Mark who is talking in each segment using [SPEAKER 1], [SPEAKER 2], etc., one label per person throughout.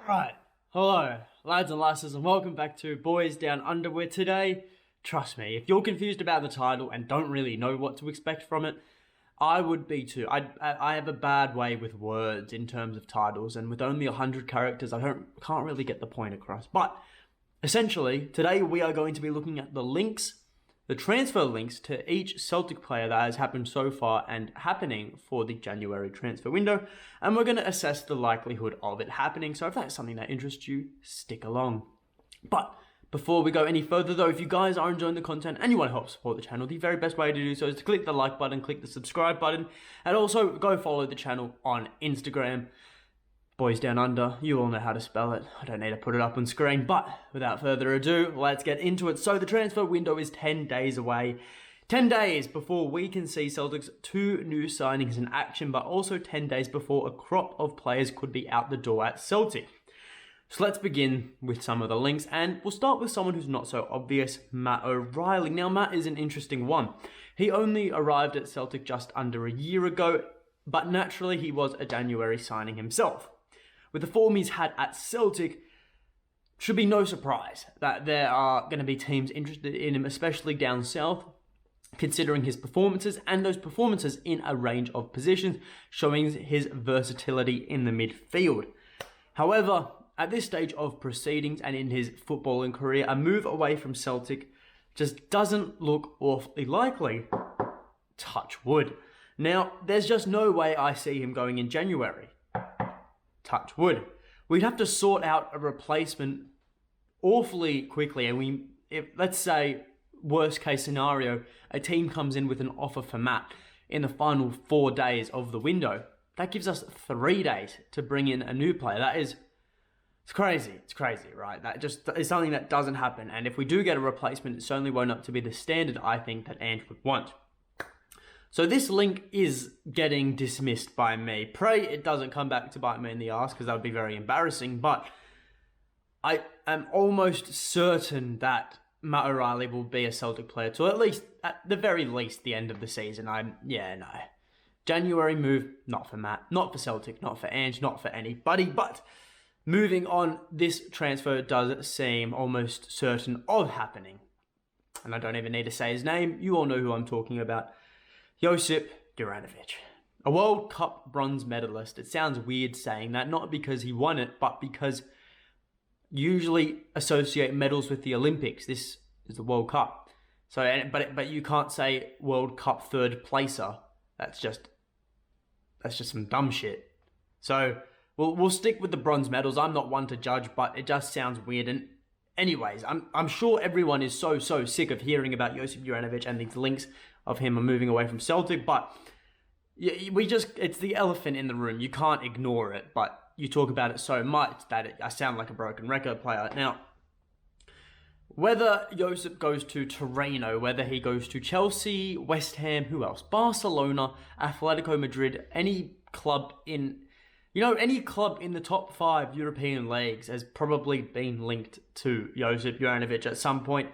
[SPEAKER 1] Right. Hello, lads and lasses, and welcome back to Boys Down Under, where today, trust me, if you're confused about the title and don't really know what to expect from it, I would be too. I have a bad way with words in terms of titles, and with only 100 characters, can't really get the point across. But essentially, today we are going to be looking at the transfer links to each Celtic player that has happened so far and happening for the January transfer window, and we're going to assess the likelihood of it happening. So if that's something that interests you, stick along. But before we go any further though, if you guys are enjoying the content and you want to help support the channel, the very best way to do so is to click the like button, click the subscribe button, and also go follow the channel on Instagram. Boys Down Under, you all know how to spell it. I don't need to put it up on screen, but without further ado, let's get into it. So the transfer window is 10 days away. 10 days before we can see Celtic's 2 new signings in action, but also 10 days before a crop of players could be out the door at Celtic. So let's begin with some of the links, and we'll start with someone who's not so obvious, Matt O'Riley. Now, Matt is an interesting one. He only arrived at Celtic just under a year ago, but naturally he was a January signing himself. With the form he's had at Celtic, should be no surprise that there are going to be teams interested in him, especially down south, considering his performances, and those performances in a range of positions, showing his versatility in the midfield. However, at this stage of proceedings and in his footballing career, a move away from Celtic just doesn't look awfully likely. Touch wood. Now, there's just no way I see him going in January. Touch wood. We'd have to sort out a replacement awfully quickly, and let's say, worst case scenario, a team comes in with an offer for Matt in the final 4 days of the window. That gives us 3 days to bring in a new player. It's crazy. It's crazy, right? That just is something that doesn't happen. And if we do get a replacement, it certainly won't up to be the standard I think that Ange would want. So this link is getting dismissed by me. Pray it doesn't come back to bite me in the ass, because that would be very embarrassing. But I am almost certain that Matt O'Riley will be a Celtic player till at the very least, the end of the season. No. January move, not for Matt, not for Celtic, not for Ange, not for anybody. But moving on, this transfer does seem almost certain of happening. And I don't even need to say his name. You all know who I'm talking about. Josip Juranovic, a World Cup bronze medalist. It sounds weird saying that, not because he won it, but because you usually associate medals with the Olympics. This is the World Cup. So, but you can't say World Cup third placer. That's just some dumb shit. So we'll stick with the bronze medals. I'm not one to judge, but it just sounds weird. And anyways, I'm sure everyone is so sick of hearing about Josip Juranovic and these links of him moving away from Celtic, but it's the elephant in the room. You can't ignore it, but you talk about it so much that I sound like a broken record player. Now, whether Josip goes to Torino, whether he goes to Chelsea, West Ham, who else? Barcelona, Atletico Madrid, any club in the top 5 European leagues has probably been linked to Josip Juranovic at some point,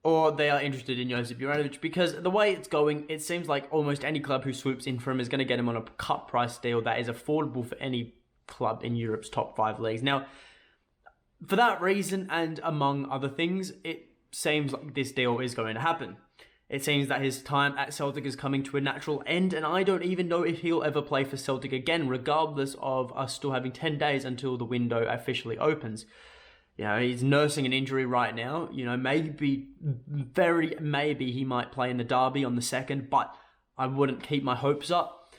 [SPEAKER 1] or they are interested in Josip Juranovic, because the way it's going, it seems like almost any club who swoops in for him is going to get him on a cut price deal that is affordable for any club in Europe's top 5 leagues. Now, for that reason, and among other things, it seems like this deal is going to happen. It seems that his time at Celtic is coming to a natural end, and I don't even know if he'll ever play for Celtic again, regardless of us still having 10 days until the window officially opens. He's nursing an injury right now. Very maybe he might play in the derby on the 2nd, but I wouldn't keep my hopes up.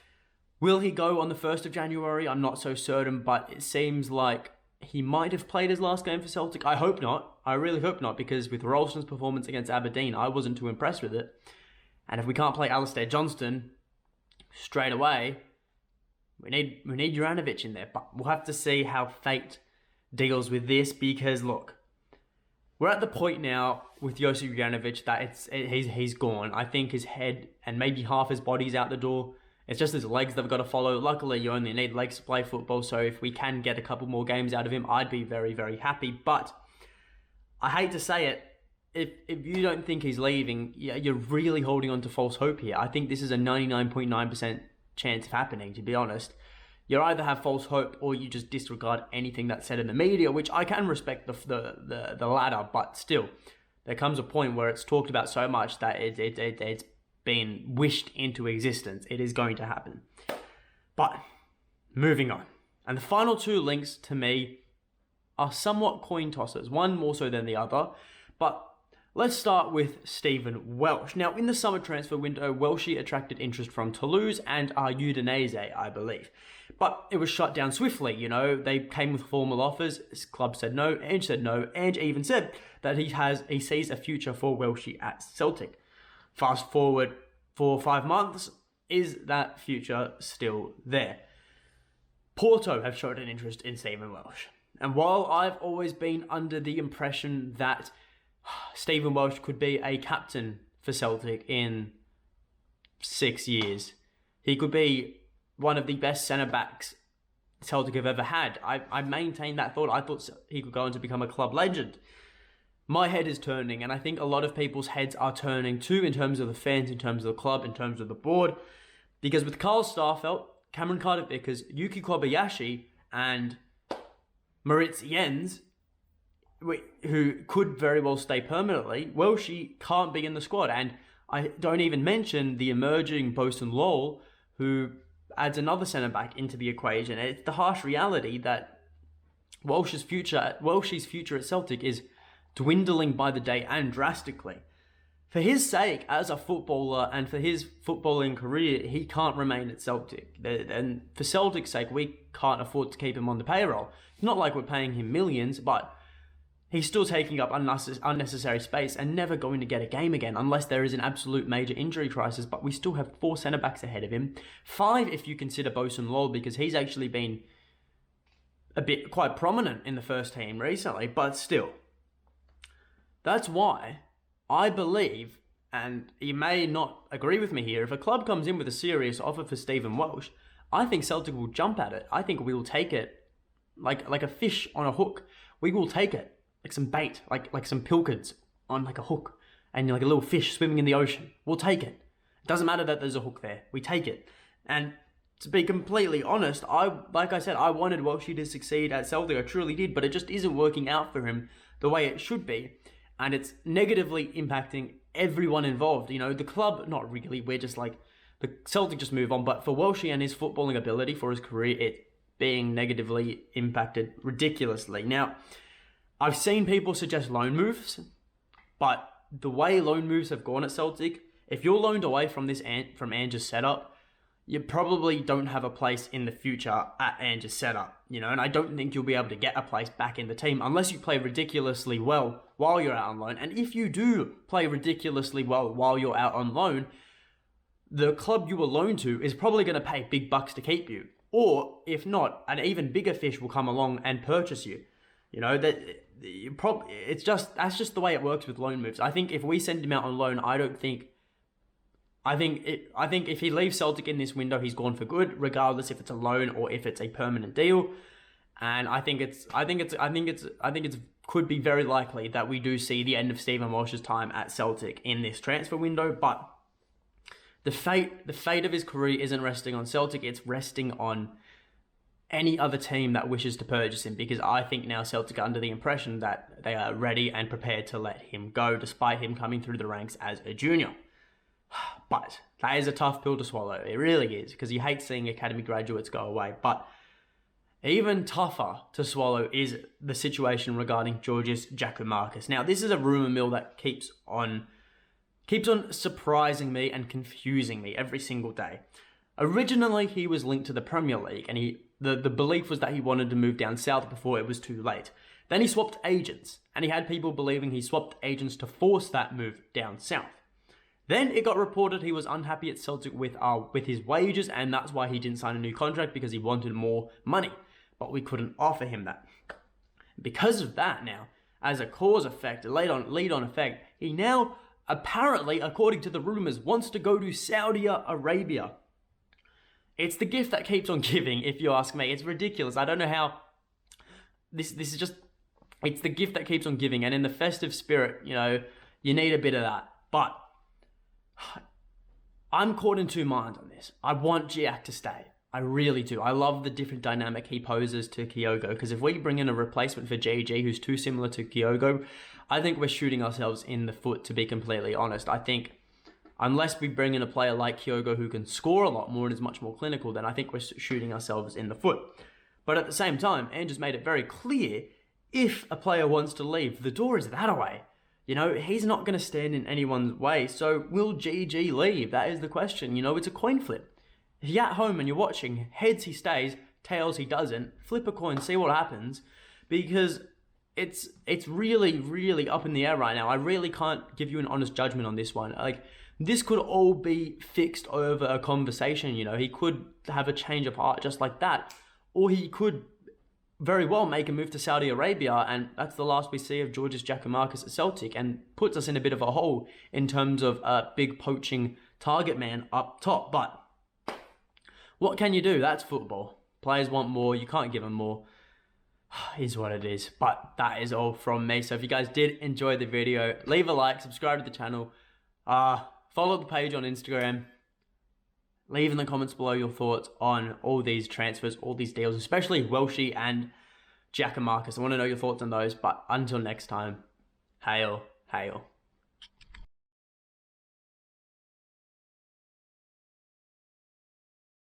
[SPEAKER 1] Will he go on the 1st of January? I'm not so certain, but it seems like he might have played his last game for Celtic. I hope not. I really hope not, because with Ralston's performance against Aberdeen, I wasn't too impressed with it. And if we can't play Alistair Johnston straight away, we need Juranovic in there. But we'll have to see how fate deals with this, because look, we're at the point now with Josip Juranovic that he's gone. I think his head and maybe half his body's out the door. It's just his legs that have got to follow. Luckily, you only need legs to play football, so if we can get a couple more games out of him, I'd be very, very happy. But I hate to say it, if you don't think he's leaving, you're really holding on to false hope here. I think this is a 99.9% chance of happening, to be honest. You either have false hope or you just disregard anything that's said in the media, which I can respect the latter, but still, there comes a point where it's talked about so much that it's been wished into existence. It is going to happen. But moving on. And the final two links to me are somewhat coin tossers, one more so than the other. But let's start with Stephen Welsh. Now, in the summer transfer window, Welshie attracted interest from Toulouse and Udinese, I believe. But it was shut down swiftly, They came with formal offers. His club said no, and even said that he sees a future for Welshie at Celtic. Fast forward 4 or 5 months, is that future still there? Porto have showed an interest in Stephen Welsh. And while I've always been under the impression that Stephen Welsh could be a captain for Celtic in 6 years, he could be one of the best centre-backs Celtic have ever had. I maintained that thought. I thought he could go on to become a club legend. My head is turning, and I think a lot of people's heads are turning too, in terms of the fans, in terms of the club, in terms of the board. Because with Carl Starfelt, Cameron Carter-Vickers, Yuki Kobayashi, and Moritz Jens, who could very well stay permanently, Welshie can't be in the squad. And I don't even mention the emerging Bosun Lowell, who adds another centre-back into the equation. And it's the harsh reality that Welshie's future at Celtic is dwindling by the day and drastically. For his sake, as a footballer, and for his footballing career, he can't remain at Celtic. And for Celtic's sake, we can't afford to keep him on the payroll. It's not like we're paying him millions, but he's still taking up unnecessary space and never going to get a game again unless there is an absolute major injury crisis. But we still have 4 centre-backs ahead of him. 5 if you consider Bosun Lowell, because he's actually been quite prominent in the first team recently, but still. That's why I believe, and you may not agree with me here, if a club comes in with a serious offer for Stephen Welsh, I think Celtic will jump at it. I think we will take it like a fish on a hook. We will take it like some bait, like some pilchards on like a hook, and like a little fish swimming in the ocean. We'll take it. It doesn't matter that there's a hook there. We take it. And to be completely honest, I wanted Welshie to succeed at Celtic. I truly did, but it just isn't working out for him the way it should be. And it's negatively impacting everyone involved. The club, not really. We're just like, the Celtic just move on. But for Welshie and his footballing ability, for his career, it being negatively impacted ridiculously. Now, I've seen people suggest loan moves, but the way loan moves have gone at Celtic, if you're loaned away from Ange's setup, you probably don't have a place in the future at Ange's setup, and I don't think you'll be able to get a place back in the team unless you play ridiculously well while you're out on loan. And if you do play ridiculously well while you're out on loan, the club you were loaned to is probably going to pay big bucks to keep you. Or if not, an even bigger fish will come along and purchase you. That's just the way it works with loan moves. I think if we send him out on loan, I think if he leaves Celtic in this window, he's gone for good, regardless if it's a loan or if it's a permanent deal. And I think it's could be very likely that we do see the end of Stephen Welsh's time at Celtic in this transfer window. But the fate of his career isn't resting on Celtic; it's resting on any other team that wishes to purchase him. Because I think now Celtic are under the impression that they are ready and prepared to let him go, despite him coming through the ranks as a junior. But that is a tough pill to swallow. It really is, because you hate seeing academy graduates go away. But even tougher to swallow is the situation regarding Georgios Giakoumakis. Now, this is a rumour mill that keeps on surprising me and confusing me every single day. Originally, he was linked to the Premier League, and the belief was that he wanted to move down south before it was too late. Then he swapped agents, and he had people believing he swapped agents to force that move down south. Then it got reported he was unhappy at Celtic with his wages, and that's why he didn't sign a new contract, because he wanted more money. But we couldn't offer him that. Because of that now, as a cause effect, a lead on effect, he now apparently, according to the rumours, wants to go to Saudi Arabia. It's the gift that keeps on giving, if you ask me. It's ridiculous. I don't know how... This is just... It's the gift that keeps on giving, and in the festive spirit, you need a bit of that. But I'm caught in two minds on this. I want Giac to stay. I really do. I love the different dynamic he poses to Kyogo, because if we bring in a replacement for GG who's too similar to Kyogo, I think we're shooting ourselves in the foot, to be completely honest. I think unless we bring in a player like Kyogo who can score a lot more and is much more clinical, then I think we're shooting ourselves in the foot. But at the same time, Ange's made it very clear, if a player wants to leave, the door is that way. You know, he's not going to stand in anyone's way. So will GG leave? That is the question. You know, it's a coin flip. If you're at home and you're watching, heads he stays, tails he doesn't, flip a coin, see what happens, because it's really, really up in the air right now. I really can't give you an honest judgment on this one. Like, this could all be fixed over a conversation, you know. He could have a change of heart just like that, or he could very well make a move to Saudi Arabia, and that's the last we see of Georgios Giakoumakis at Celtic, and puts us in a bit of a hole in terms of a big poaching target man up top. But what can you do? That's football. Players want more. You can't give them more. Is what it is. But that is all from me. So if you guys did enjoy the video, leave a like, subscribe to the channel, follow the page on Instagram. Leave in the comments below your thoughts on all these transfers, all these deals, especially Welshie and Giakoumakis. I want to know your thoughts on those. But until next time, hail, hail.